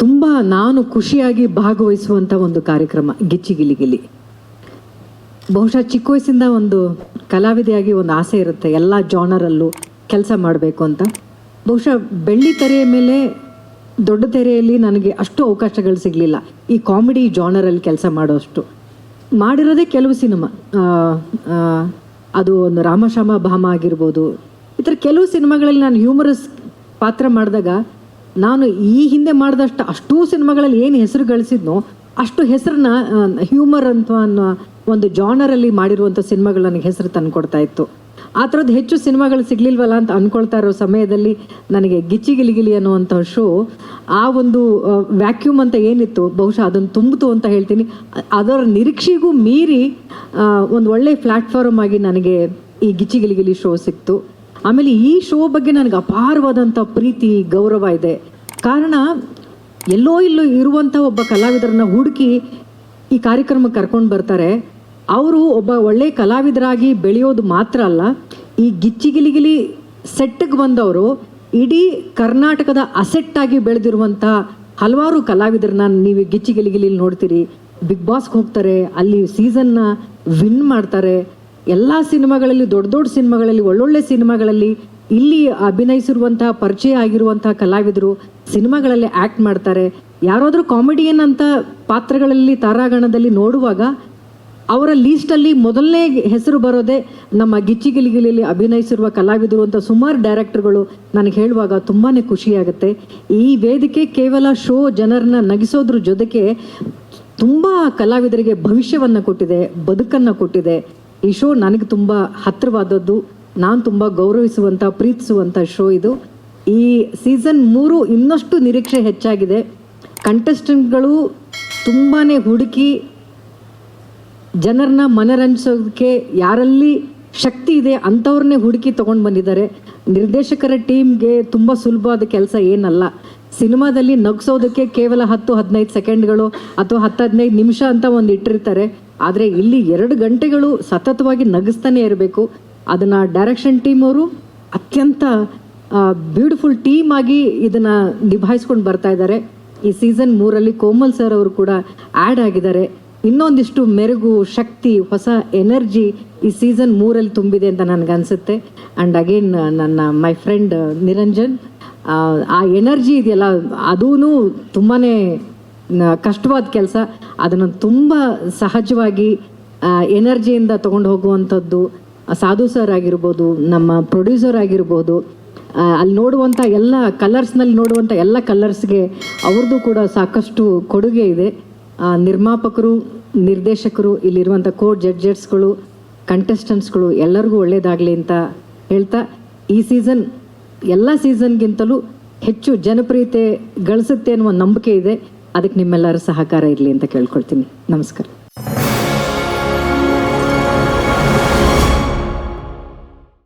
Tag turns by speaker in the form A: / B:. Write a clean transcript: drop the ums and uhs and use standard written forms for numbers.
A: ತುಂಬ ನಾನು ಖುಷಿಯಾಗಿ ಭಾಗವಹಿಸುವಂಥ ಒಂದು ಕಾರ್ಯಕ್ರಮ ಗಿಚ್ಚಿಗಿಲಿಗಿಲಿ. ಬಹುಶಃ ಚಿಕ್ಕ ವಯಸ್ಸಿಂದ ಒಂದು ಕಲಾವಿದೆಯಾಗಿ ಒಂದು ಆಸೆ ಇರುತ್ತೆ, ಎಲ್ಲ ಜಾನರಲ್ಲೂ ಕೆಲಸ ಮಾಡಬೇಕು ಅಂತ. ಬಹುಶಃ ಬೆಳ್ಳಿ ತೆರೆಯ ಮೇಲೆ ದೊಡ್ಡ ತೆರೆಯಲ್ಲಿ ನನಗೆ ಅಷ್ಟು ಅವಕಾಶಗಳು ಸಿಗಲಿಲ್ಲ ಈ ಕಾಮಿಡಿ ಜಾನರಲ್ಲಿ ಕೆಲಸ ಮಾಡೋಷ್ಟು. ಮಾಡಿರೋದೇ ಕೆಲವು ಸಿನಿಮಾ, ಅದು ಒಂದು ರಾಮಶ್ಯಾಮ ಭಾಮ ಆಗಿರ್ಬೋದು. ಈ ಥರ ಕೆಲವು ಸಿನಿಮಾಗಳಲ್ಲಿ ನಾನು ಹ್ಯೂಮರಸ್ ಪಾತ್ರ ಮಾಡಿದಾಗ ನಾನು ಈ ಹಿಂದೆ ಮಾಡಿದಷ್ಟು ಅಷ್ಟೂ ಸಿನಿಮಾಗಳಲ್ಲಿ ಏನು ಹೆಸರು ಗಳಿಸಿದ್ನೋ ಅಷ್ಟು ಹೆಸರನ್ನ ಹ್ಯೂಮರ್ ಅಂತ ಅನ್ನೋ ಒಂದು ಜಾನರಲ್ಲಿ ಮಾಡಿರುವಂಥ ಸಿನಿಮಾಗಳು ನನಗೆ ಹೆಸರು ತಂದುಕೊಡ್ತಾ ಇತ್ತು. ಆ ಥರದ್ದು ಹೆಚ್ಚು ಸಿನಿಮಾಗಳು ಸಿಗಲಿಲ್ವಲ್ಲ ಅಂತ ಅಂದ್ಕೊಳ್ತಾ ಇರೋ ಸಮಯದಲ್ಲಿ ನನಗೆ ಗಿಚ್ಚಿಗಿಲಿಗಿಲಿ ಅನ್ನುವಂಥ ಶೋ ಆ ಒಂದು ವ್ಯಾಕ್ಯೂಮ್ ಅಂತ ಏನಿತ್ತು ಬಹುಶಃ ಅದನ್ನು ತುಂಬಿತು ಅಂತ ಹೇಳ್ತೀನಿ. ಅದರ ನಿರೀಕ್ಷೆಗೂ ಮೀರಿ ಒಂದು ಒಳ್ಳೆಯ ಪ್ಲ್ಯಾಟ್ಫಾರ್ಮ್ ಆಗಿ ನನಗೆ ಈ ಗಿಚ್ಚಿಗಿಲಿಗಿಲಿ ಶೋ ಸಿಕ್ತು. ಆಮೇಲೆ ಈ ಶೋ ಬಗ್ಗೆ ನನಗೆ ಅಪಾರವಾದಂಥ ಪ್ರೀತಿ ಗೌರವ ಇದೆ. ಕಾರಣ ಎಲ್ಲೋ ಇರುವಂಥ ಒಬ್ಬ ಕಲಾವಿದರನ್ನ ಹುಡುಕಿ ಈ ಕಾರ್ಯಕ್ರಮಕ್ಕೆ ಕರ್ಕೊಂಡು ಬರ್ತಾರೆ. ಅವರು ಒಬ್ಬ ಒಳ್ಳೆಯ ಕಲಾವಿದರಾಗಿ ಬೆಳೆಯೋದು ಮಾತ್ರ ಅಲ್ಲ, ಈ ಗಿಚ್ಚಿಗಿಲಿಗಿಲಿ ಸೆಟ್ಟಿಗೆ ಬಂದವರು ಇಡೀ ಕರ್ನಾಟಕದ ಅಸೆಟ್ಟಾಗಿ ಬೆಳೆದಿರುವಂಥ ಹಲವಾರು ಕಲಾವಿದರನ್ನ ನೀವು ಗಿಚ್ಚಿಗಿಲಿಗಿಲಿ ನೋಡ್ತೀರಿ. ಬಿಗ್ ಬಾಸ್ಗೆ ಹೋಗ್ತಾರೆ, ಅಲ್ಲಿ ಸೀಸನ್ನ ವಿನ್ ಮಾಡ್ತಾರೆ. ಎಲ್ಲ ಸಿನಿಮಾಗಳಲ್ಲಿ, ದೊಡ್ಡ ದೊಡ್ಡ ಸಿನಿಮಾಗಳಲ್ಲಿ, ಒಳ್ಳೊಳ್ಳೆ ಸಿನಿಮಾಗಳಲ್ಲಿ ಇಲ್ಲಿ ಅಭಿನಯಿಸಿರುವಂತಹ ಪರಿಚಯ ಆಗಿರುವಂತಹ ಕಲಾವಿದರು ಸಿನಿಮಾಗಳಲ್ಲಿ ಆ್ಯಕ್ಟ್ ಮಾಡ್ತಾರೆ. ಯಾರಾದರೂ ಕಾಮಿಡಿಯನ್ ಅಂತ ಪಾತ್ರಗಳಲ್ಲಿ ತಾರಾಗಣದಲ್ಲಿ ನೋಡುವಾಗ ಅವರ ಲೀಸ್ಟಲ್ಲಿ ಮೊದಲನೇ ಹೆಸರು ಬರೋದೇ ನಮ್ಮ ಗಿಚ್ಚಿಗಿಲಿಗಿಲಿಯಲ್ಲಿ ಅಭಿನಯಿಸಿರುವ ಕಲಾವಿದರು ಅಂತ ಸುಮಾರು ಡೈರೆಕ್ಟರ್ಗಳು ನನಗೆ ಹೇಳುವಾಗ ತುಂಬಾ ಖುಷಿಯಾಗುತ್ತೆ. ಈ ವೇದಿಕೆ ಕೇವಲ ಶೋ ಜನರನ್ನ ನಗಿಸೋದ್ರ ಜೊತೆಗೆ ತುಂಬ ಕಲಾವಿದರಿಗೆ ಭವಿಷ್ಯವನ್ನು ಕೊಟ್ಟಿದೆ, ಬದುಕನ್ನು ಕೊಟ್ಟಿದೆ. ಈ ಶೋ ನನಗೆ ತುಂಬ ಹತ್ತಿರವಾದದ್ದು, ನಾನು ತುಂಬ ಗೌರವಿಸುವಂಥ, ಪ್ರೀತಿಸುವಂಥ ಶೋ ಇದು. ಈ ಸೀಸನ್ 3 ಇನ್ನಷ್ಟು ನಿರೀಕ್ಷೆ ಹೆಚ್ಚಾಗಿದೆ. ಕಂಟೆಸ್ಟೆಂಟ್ಗಳು ತುಂಬಾ ಹುಡುಕಿ ಜನರನ್ನ ಮನರಂಜಿಸೋದಕ್ಕೆ ಯಾರಲ್ಲಿ ಶಕ್ತಿ ಇದೆ ಅಂಥವ್ರನ್ನೇ ಹುಡುಕಿ ತೊಗೊಂಡು ಬಂದಿದ್ದಾರೆ. ನಿರ್ದೇಶಕರ ಟೀಮ್ಗೆ ತುಂಬ ಸುಲಭವಾದ ಕೆಲಸ ಏನಲ್ಲ. ಸಿನಿಮಾದಲ್ಲಿ ನಗಿಸೋದಕ್ಕೆ ಕೇವಲ 10-15 ಸೆಕೆಂಡ್ಗಳು ಅಥವಾ 10-15 ನಿಮಿಷ ಅಂತ ಒಂದು ಇಟ್ಟಿರ್ತಾರೆ. ಆದರೆ ಇಲ್ಲಿ 2 ಗಂಟೆಗಳು ಸತತವಾಗಿ ನಗಿಸ್ತಾನೆ ಇರಬೇಕು. ಅದನ್ನು ಡೈರೆಕ್ಷನ್ ಟೀಮ್ ಅವರು ಅತ್ಯಂತ ಬ್ಯೂಟಿಫುಲ್ ಟೀಮ್ ಆಗಿ ಇದನ್ನು ನಿಭಾಯಿಸ್ಕೊಂಡು ಬರ್ತಾ ಇದ್ದಾರೆ. ಈ ಸೀಸನ್ 3ರಲ್ಲಿ ಕೋಮಲ್ ಸರ್ ಅವರು ಕೂಡ ಆ್ಯಡ್ ಆಗಿದ್ದಾರೆ. ಇನ್ನೊಂದಿಷ್ಟು ಮೆರುಗು, ಶಕ್ತಿ, ಹೊಸ ಎನರ್ಜಿ ಈ ಸೀಸನ್ 3ರಲ್ಲಿ ತುಂಬಿದೆ ಅಂತ ನನಗನ್ಸುತ್ತೆ. ಆ್ಯಂಡ್ ಅಗೇನ್ ನನ್ನ ಮೈ ಫ್ರೆಂಡ್ ನಿರಂಜನ್, ಆ ಎನರ್ಜಿ ಇದೆಯಲ್ಲ ಅದೂ ತುಂಬಾ ಕಷ್ಟವಾದ ಕೆಲಸ. ಅದನ್ನು ತುಂಬ ಸಹಜವಾಗಿ ಎನರ್ಜಿಯಿಂದ ತೊಗೊಂಡು ಹೋಗುವಂಥದ್ದು ಸಾಧು ಸರ್ ಆಗಿರ್ಬೋದು, ನಮ್ಮ ಪ್ರೊಡ್ಯೂಸರ್ ಆಗಿರ್ಬೋದು, ಅಲ್ಲಿ ನೋಡುವಂಥ ಎಲ್ಲ ಕಲರ್ಸ್ನಲ್ಲಿ ನೋಡುವಂಥ ಎಲ್ಲ ಕಲರ್ಸ್ಗೆ ಅವ್ರದ್ದು ಕೂಡ ಸಾಕಷ್ಟು ಕೊಡುಗೆ ಇದೆ. ನಿರ್ಮಾಪಕರು, ನಿರ್ದೇಶಕರು, ಇಲ್ಲಿರುವಂಥ ಜಡ್ಜರ್ಸ್ಗಳು, ಕಂಟೆಸ್ಟೆಂಟ್ಸ್ಗಳು ಎಲ್ಲರಿಗೂ ಒಳ್ಳೆಯದಾಗಲಿ ಅಂತ ಹೇಳ್ತಾ, ಈ ಸೀಸನ್ ಎಲ್ಲ ಸೀಸನ್ಗಿಂತಲೂ ಹೆಚ್ಚು ಜನಪ್ರಿಯತೆ ಗಳಿಸುತ್ತೆ ಅನ್ನುವ ನಂಬಿಕೆ ಇದೆ. ಅದಕ್ಕೆ ನಿಮ್ಮೆಲ್ಲರ ಸಹಕಾರ ಇರಲಿ ಅಂತ ಕೇಳ್ಕೊಳ್ತೀನಿ. ನಮಸ್ಕಾರ.